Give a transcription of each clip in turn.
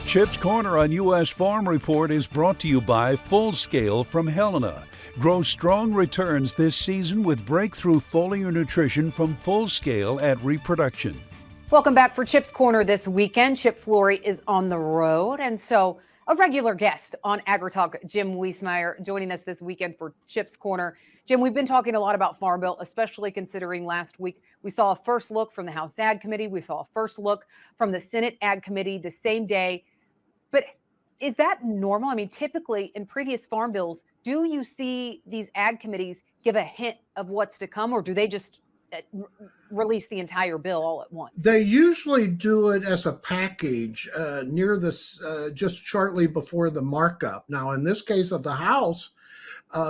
Chip's Corner on U.S. Farm Report is brought to you by Full Scale from Helena. Grow strong returns this season with breakthrough foliar nutrition from Full Scale at Reproduction. Welcome back for Chip's Corner this weekend. Chip Flory is on the road, and so a regular guest on AgriTalk, Jim Wiesmeyer, joining us this weekend for Chip's Corner. Jim, we've been talking a lot about Farm Bill, especially considering last week we saw a first look from the House Ag Committee. We saw a first look from the Senate Ag Committee the same day. But is that normal? I mean, typically in previous farm bills, do you see these ag committees give a hint of what's to come, or do they just release the entire bill all at once? They usually do it as a package near this, just shortly before the markup. Now, in this case of the House,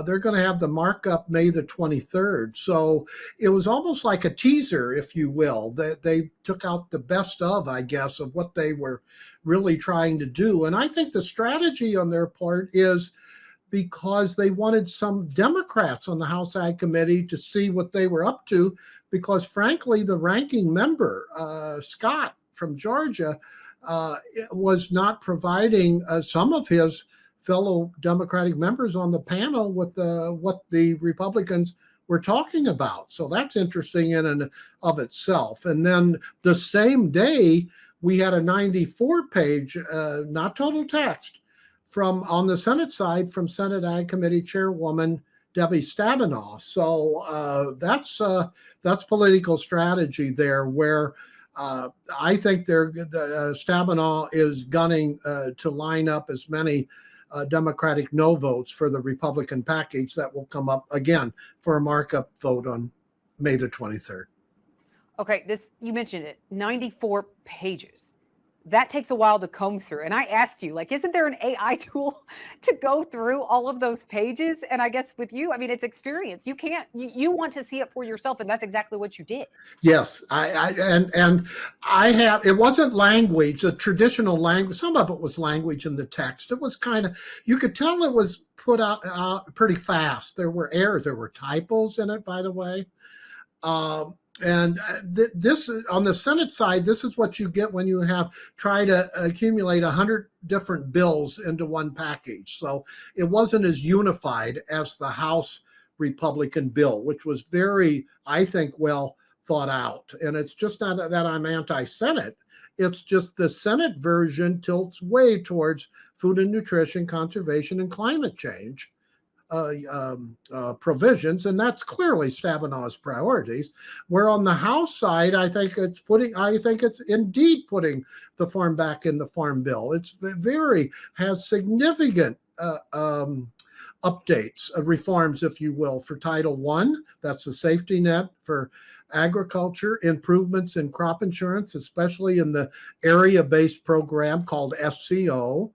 they're going to have the markup May the 23rd. So it was almost like a teaser, if you will, that they took out the best of, I guess, of what they were really trying to do. And I think the strategy on their part is because they wanted some Democrats on the House Ag Committee to see what they were up to, because frankly, the ranking member, Scott from Georgia, was not providing some of his fellow Democratic members on the panel with what the Republicans were talking about. So that's interesting in and of itself. And then the same day, we had a 94-page, not total text, from on the Senate side from Senate Ag Committee Chairwoman Debbie Stabenow. So that's political strategy there, where I think Stabenow is gunning to line up as many Democratic no votes for the Republican package that will come up again for a markup vote on May the 23rd. Okay, you mentioned it, 94 pages. That takes a while to comb through. And I asked you, isn't there an AI tool to go through all of those pages? And I guess with you, I mean, it's experience. You want to see it for yourself, and that's exactly what you did. Yes, I have. It wasn't language, the traditional language. Some of it was language in the text. It was kind of, you could tell it was put out pretty fast. There were errors. There were typos in it, by the way. And this on the Senate side, this is what you get when you try to accumulate 100 different bills into one package. So it wasn't as unified as the House Republican bill, which was very, I think, well thought out. And it's just not that I'm anti-Senate. It's just the Senate version tilts way towards food and nutrition, conservation, and climate change provisions, and that's clearly Stabenow's priorities. Where on the House side, I think it's indeed putting the farm back in the Farm Bill. It's has significant updates, reforms, if you will, for Title I. That's the safety net for agriculture, improvements in crop insurance, especially in the area-based program called SCO.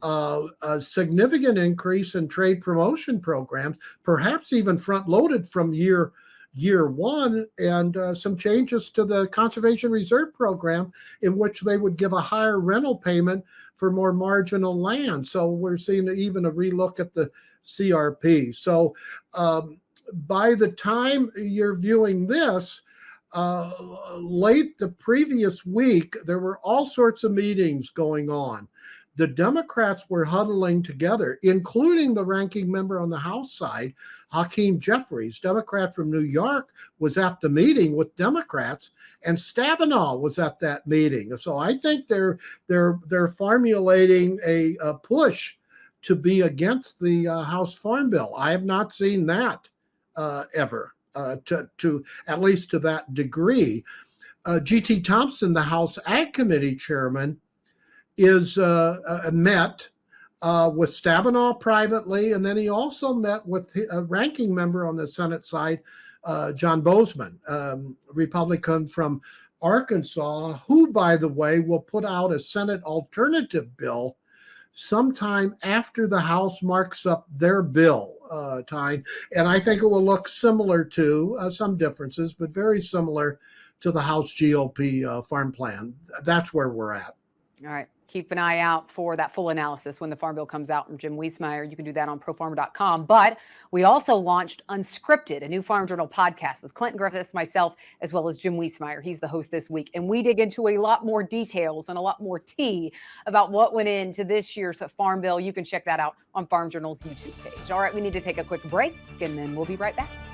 A significant increase in trade promotion programs, perhaps even front-loaded from year one, and some changes to the Conservation Reserve Program in which they would give a higher rental payment for more marginal land. So we're seeing even a relook at the CRP. So by the time you're viewing this, late the previous week, there were all sorts of meetings going on. The Democrats were huddling together, including the ranking member on the House side, Hakeem Jeffries, Democrat from New York, was at the meeting with Democrats, and Stabenow was at that meeting. So I think they're formulating a push to be against the House Farm Bill. I have not seen that ever, to at least to that degree. G.T. Thompson, the House Ag Committee chairman, is met with Stabenow privately, and then he also met with a ranking member on the Senate side, John Bozeman, Republican from Arkansas, who, by the way, will put out a Senate alternative bill sometime after the House marks up their bill, Tyne. And I think it will look similar to, some differences, but very similar to the House GOP farm plan. That's where we're at. All right. Keep an eye out for that full analysis when the Farm Bill comes out from Jim Wiesmeyer. You can do that on profarmer.com. But we also launched Unscripted, a new Farm Journal podcast with Clinton Griffiths, myself, as well as Jim Wiesmeyer. He's the host this week. And we dig into a lot more details and a lot more tea about what went into this year's Farm Bill. You can check that out on Farm Journal's YouTube page. All right, we need to take a quick break, and then we'll be right back.